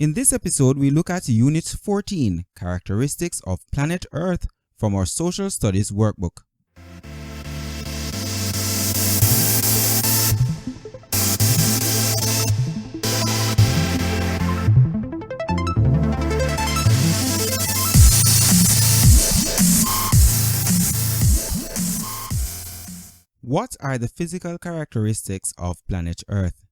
In this episode, we look at Unit 14, Characteristics of Planet Earth, from our Social Studies workbook. What are the physical characteristics of planet Earth?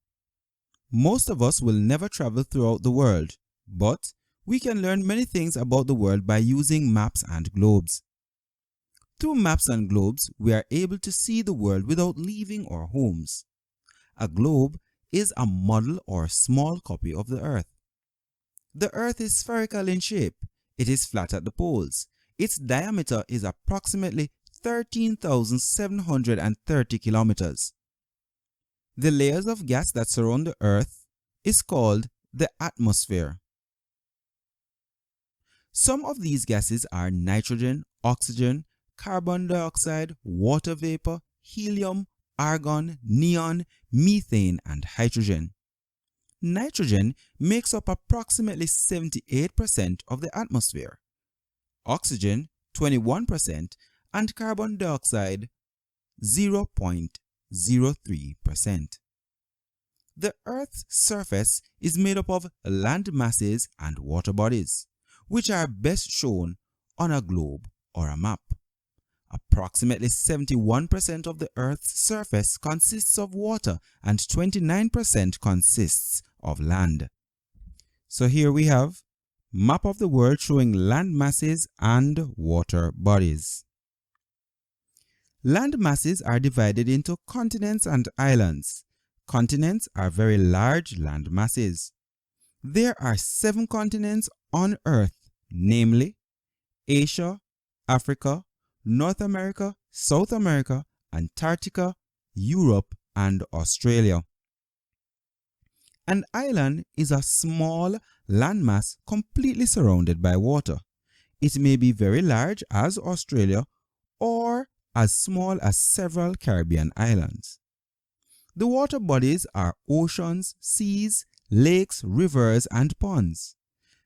Most of us will never travel throughout the world, but we can learn many things about the world by using maps and globes. Through maps and globes, we are able to see the world without leaving our homes. A globe is a model or small copy of the Earth. The Earth is spherical in shape. It is flat at the poles. Its diameter is approximately 13,730 kilometers. The layers of gas that surround the Earth is called the atmosphere. Some of these gases are nitrogen, oxygen, carbon dioxide, water vapor, helium, argon, neon, methane, and hydrogen. Nitrogen makes up approximately 78% of the atmosphere, oxygen 21%, and carbon dioxide 0.03%. The Earth's surface is made up of land masses and water bodies, which are best shown on a globe or a map. Approximately 71% of the Earth's surface consists of water and 29% consists of land. So here we have map of the world showing land masses and water bodies. Land masses are divided into continents and islands. Continents are very large land masses. There are 7 continents on Earth, namely Asia, Africa, North America, South America, Antarctica, Europe, and Australia. An island is a small landmass completely surrounded by water. It may be very large as Australia or as small as several Caribbean islands. The water bodies are oceans, seas, lakes, rivers, and ponds.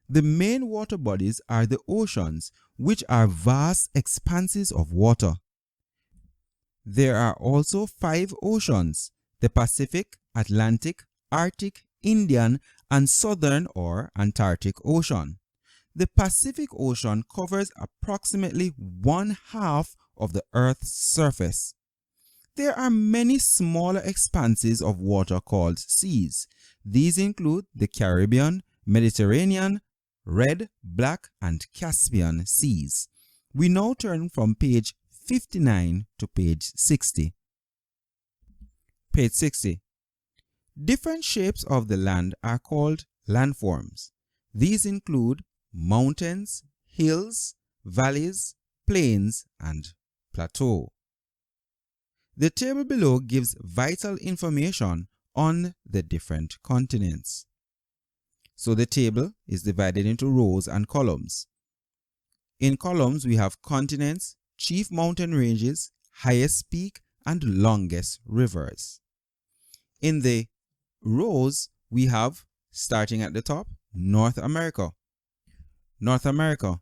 The main water bodies are the oceans, which are vast expanses of water. There are also 5 oceans: the Pacific, Atlantic, Arctic, Indian, and Southern or Antarctic Ocean. The Pacific Ocean covers approximately 1/2 of the Earth's surface. There are many smaller expanses of water called seas. These include the Caribbean, Mediterranean, Red, Black, and Caspian seas. We now turn from page 59 to page 60. Page 60. Different shapes of the land are called landforms. These include mountains, hills, valleys, plains, and plateau. The table below gives vital information on the different continents. So the table is divided into rows and columns. In columns, we have continents, chief mountain ranges, highest peak, and longest rivers. In the rows, we have, starting at the top, North America. North America.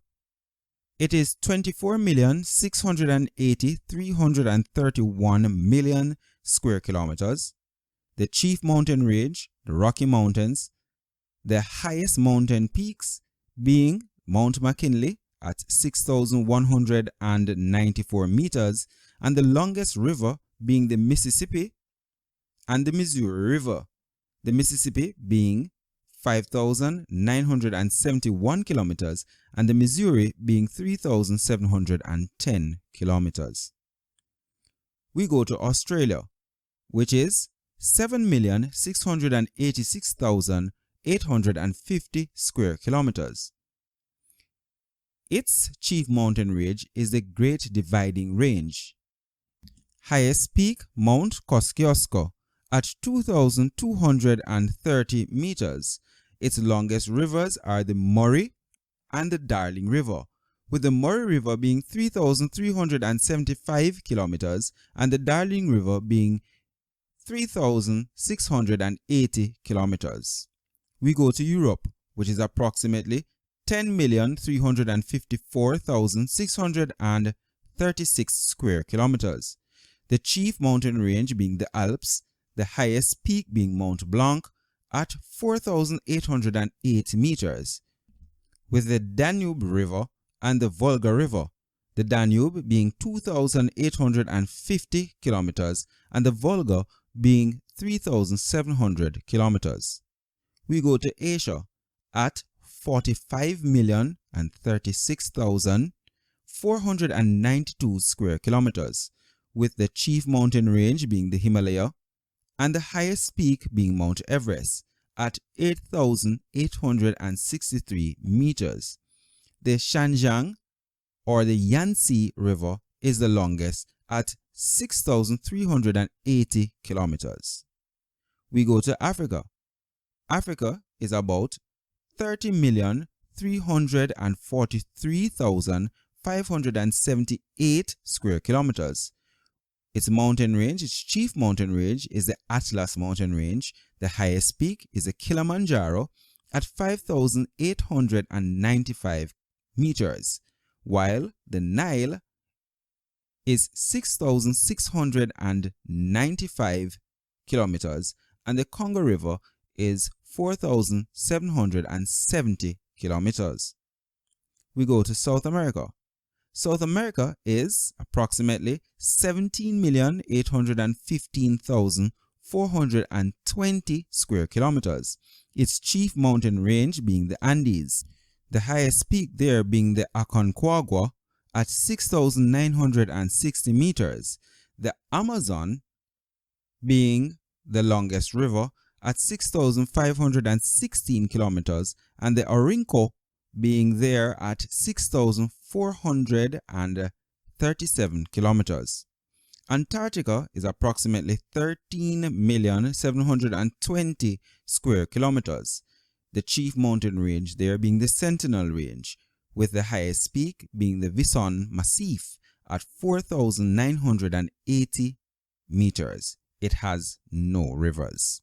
It is 24,680,331 million square kilometers. The chief mountain range, the Rocky Mountains, the highest mountain peaks being Mount McKinley at 6,194 meters, and the longest river being the Mississippi and the Missouri River. The Mississippi being 5,971 kilometers and the Missouri being 3,710 kilometers. We go to Australia, which is 7,686,850 square kilometers. Its chief mountain range is the Great Dividing Range. Highest peak Mount Kosciuszko at 2,230 meters. Its longest rivers are the Murray and the Darling River, with the Murray River being 3,375 kilometers and the Darling River being 3,680 kilometers. We go to Europe, which is approximately 10,354,636 square kilometers. The chief mountain range being the Alps, the highest peak being Mount Blanc at 4,808 meters, with the Danube River and the Volga River, the Danube being 2,850 kilometers and the Volga being 3,700 kilometers. We go to Asia at 45,036,492 square kilometers, with the chief mountain range being the Himalaya and the highest peak being Mount Everest at 8,863 meters. The Shanjiang or the Yangtze River is the longest at 6,380 kilometers. We go to Africa. Africa is about 30,343,578 square kilometers. Its mountain range, its chief mountain range, is the Atlas Mountain Range. The highest peak is the Kilimanjaro at 5,895 meters, while the Nile is 6,695 kilometers and the Congo River is 4,770 kilometers. We go to South America. South America is approximately 17,815,420 square kilometers. Its chief mountain range being the Andes, the highest peak there being the Aconcagua at 6,960 meters, the Amazon being the longest river at 6,516 kilometers, and the Orinoco being there at 6,437 kilometers. Antarctica is approximately 13,720,000 square kilometers. The chief mountain range there being the Sentinel Range, with the highest peak being the Vison Massif at 4,980 meters. It has no rivers.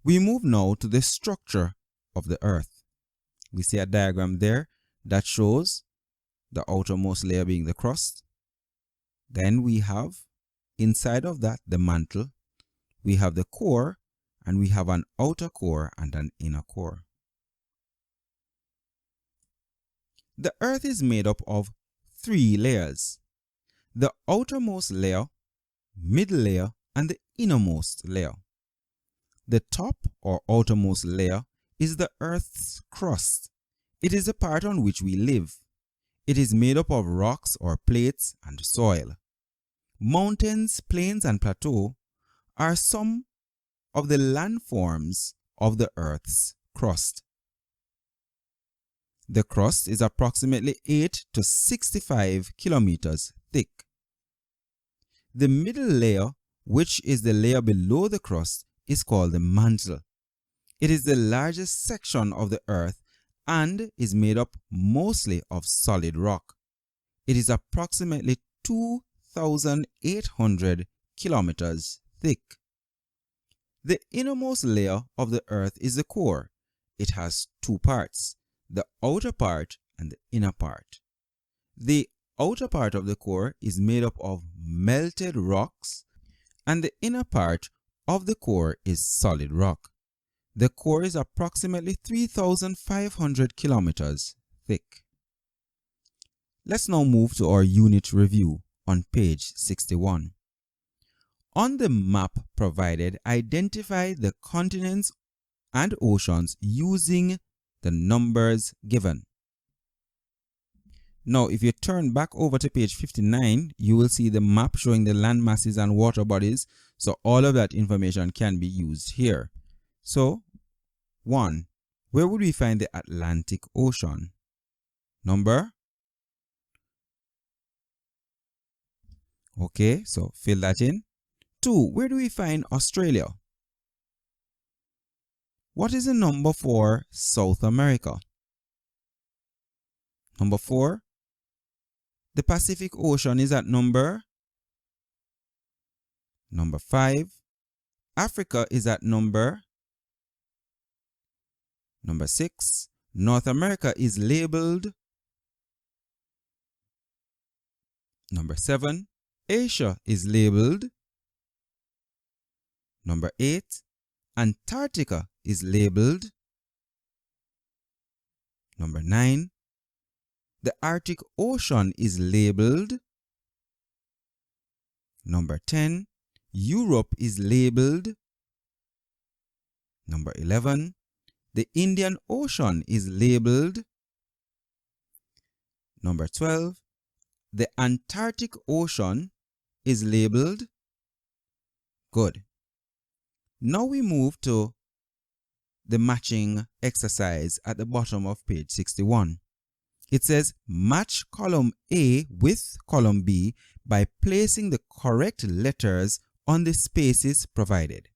We move now to the structure of the Earth. We see a diagram there that shows the outermost layer being the crust. Then we have inside of that the mantle. We have the core, and we have an outer core and an inner core. The Earth is made up of 3 layers: the outermost layer, middle layer, and the innermost layer. The top or outermost layer is the Earth's crust. It is the part on which we live. It is made up of rocks or plates and soil. Mountains, plains, and plateaux are some of the landforms of the Earth's crust. The crust is approximately 8 to 65 kilometers thick. The middle layer, which is the layer below the crust, is called the mantle. It is the largest section of the Earth and is made up mostly of solid rock. It is approximately 2,800 kilometers thick. The innermost layer of the Earth is the core. It has 2 parts, the outer part and the inner part. The outer part of the core is made up of melted rocks, and the inner part of the core is solid rock. The core is approximately 3,500 kilometers thick. Let's now move to our unit review on page 61. On the map provided, identify the continents and oceans using the numbers given. Now, if you turn back over to page 59, you will see the map showing the land masses and water bodies. So all of that information can be used here. So, 1. Where would we find the Atlantic Ocean? Number? Okay, so fill that in. 2. Where do we find Australia? What is the number for South America? Number 4. The Pacific Ocean is at number 5. Africa is at number Number 6, North America is labeled. Number 7, Asia is labeled. Number 8, Antarctica is labeled. Number 9, the Arctic Ocean is labeled. Number 10, Europe is labeled. Number 11, the Indian Ocean is labeled. Number 12, the Antarctic Ocean is labeled. Good. Now we move to the matching exercise at the bottom of page 61. It says match column A with column B by placing the correct letters on the spaces provided.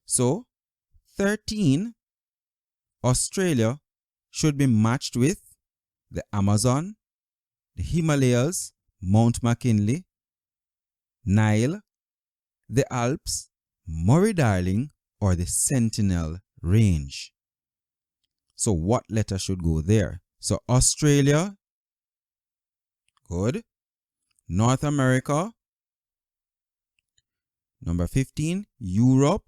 So 13, Australia, should be matched with the Amazon, the Himalayas, Mount McKinley, Nile, the Alps, Murray-Darling, or the Sentinel Range. So what letter should go there? So Australia, good. North America, number 15, Europe.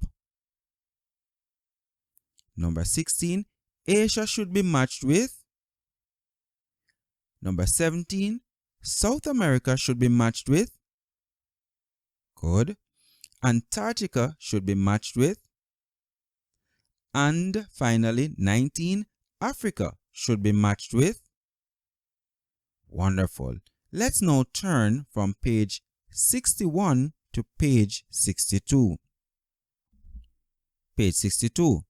Number 16, Asia should be matched with. Number 17, South America should be matched with. Good. Antarctica should be matched with. And finally, 19, Africa should be matched with. Wonderful. Let's now turn from page 61 to page 62. Page 62.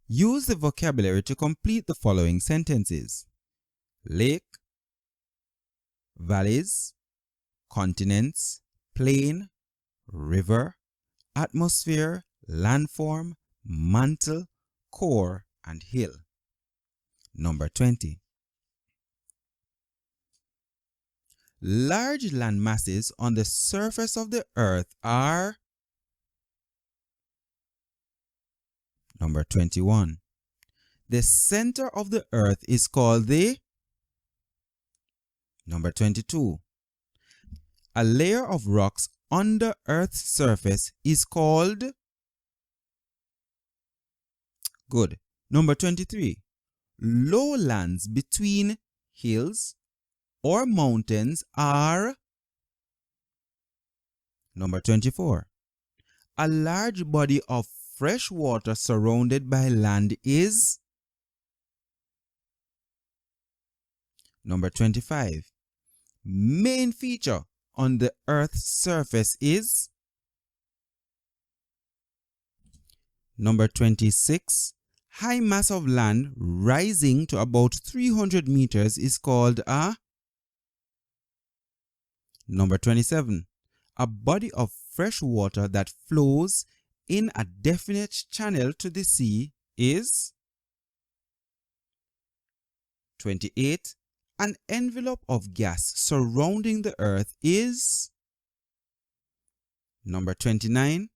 Use the vocabulary to complete the following sentences: lake, valleys, continents, plain, river, atmosphere, landform, mantle, core, and hill. Number 20. Large land masses on the surface of the earth are. Number 21. The center of the earth is called the. Number 22. A layer of rocks under Earth's surface is called. Good. Number 23. Lowlands between hills or mountains are. Number 24. A large body of fresh water surrounded by land is. Number 25. Main feature on the Earth's surface is. Number 26. High mass of land rising to about 300 meters is called a. Number 27. A body of fresh water that flows in a definite channel to the sea is. 28. An envelope of gas surrounding the earth is. Number 29.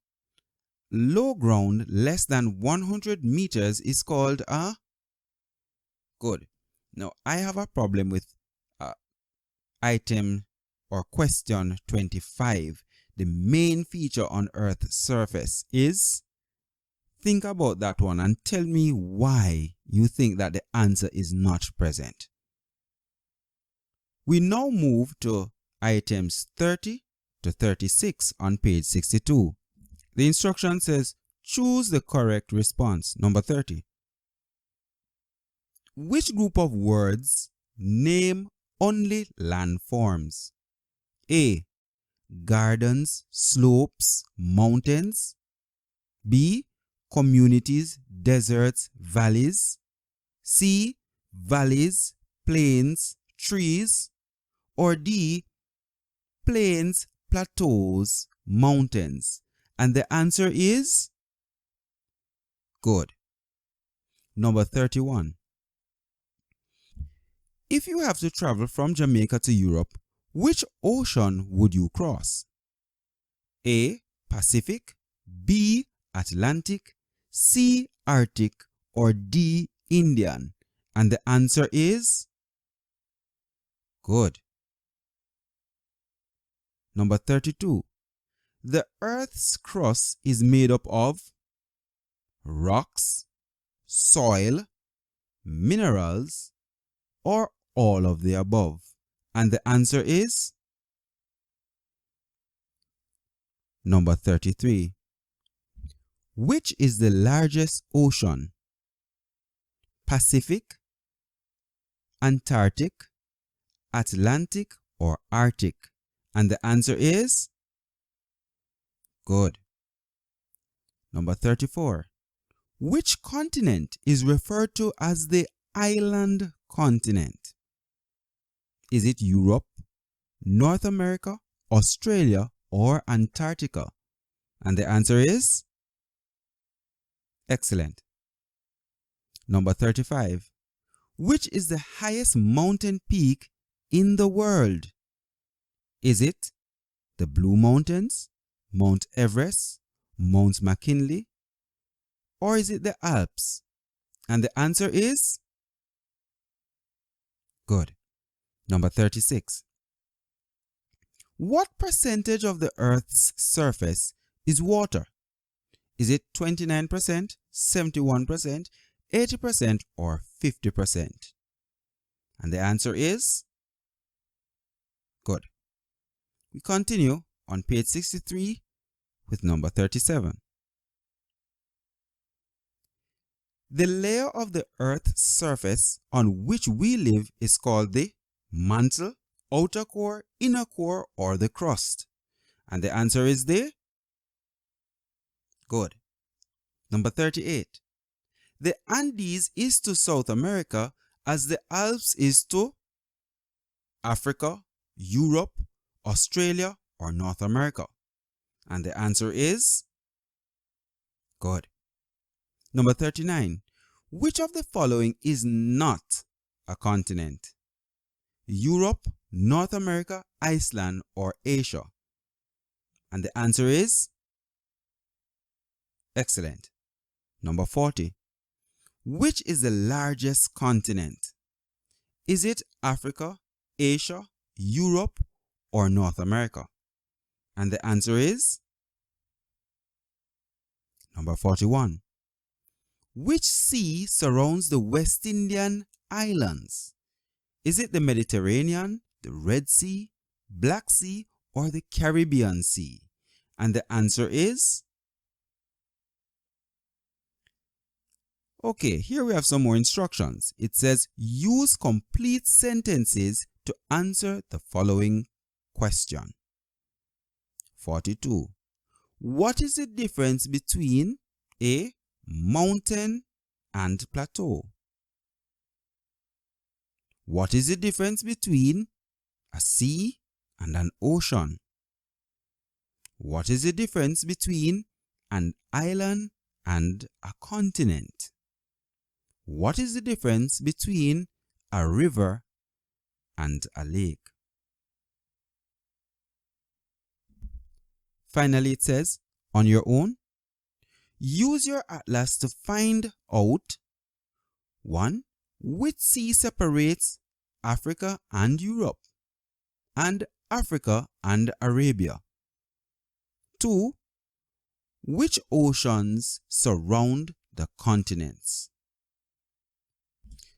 Low ground less than 100 meters is called a. Good. Now I have a problem with item or question 25. The main feature on Earth's surface is. Think about that one and tell me why you think that the answer is not present. We now move to items 30 to 36 on page 62. The instruction says, choose the correct response. Number 30. Which group of words name only landforms? A. Gardens, slopes, mountains. B. Communities, deserts, valleys. C. Valleys, plains, trees. Or D. Plains, plateaus, mountains. And the answer is. Good. Number 31. If you have to travel from Jamaica to Europe, which ocean would you cross? A. Pacific. B. Atlantic. C. Arctic, or D. Indian? And the answer is good. Number 32. The Earth's crust is made up of rocks, soil, minerals, or all of the above. And the answer is number 33. Which is the largest ocean? Pacific, Antarctic, Atlantic, or Arctic? And the answer is good. Number 34. Which continent is referred to as the island continent? Is it Europe, North America, Australia, or Antarctica? And the answer is excellent. Number 35. Which is the highest mountain peak in the world? Is it the Blue Mountains, Mount Everest, Mount McKinley, or is it the Alps? And the answer is good. Number 36. What percentage of the Earth's surface is water? Is it 29%, 71%, 80%, or 50%? And the answer is good. We continue on page 63 with number 37. The layer of the Earth's surface on which we live is called the mantle, outer core, inner core, or the crust. And the answer is the good. Number 38. The Andes is to South America as the Alps is to Africa, Europe, Australia, or North America. And the answer is good. Number 39. Which of the following is not a continent? Europe, North America, Iceland, or Asia? And the answer is excellent. Number 40. Which is the largest continent? Is it Africa, Asia, Europe, or North America? And the answer is number 41. Which sea surrounds the West Indian Islands? Is it the Mediterranean, the Red Sea, Black Sea, or the Caribbean Sea? And the answer is okay, here we have some more instructions. It says use complete sentences to answer the following question. 42. What is the difference between a mountain and plateau? What is the difference between a sea and an ocean? What is the difference between an island and a continent? What is the difference between a river and a lake? Finally, it says, on your own, use your atlas to find out 1. Which sea separates Africa and Europe, and Africa and Arabia? 2. Which oceans surround the continents?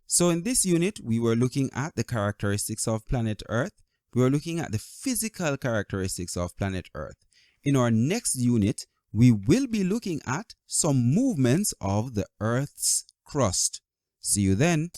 So in this unit, we were looking at the characteristics of planet Earth. We were looking at the physical characteristics of planet Earth. In our next unit, we will be looking at some movements of the Earth's crust. See you then.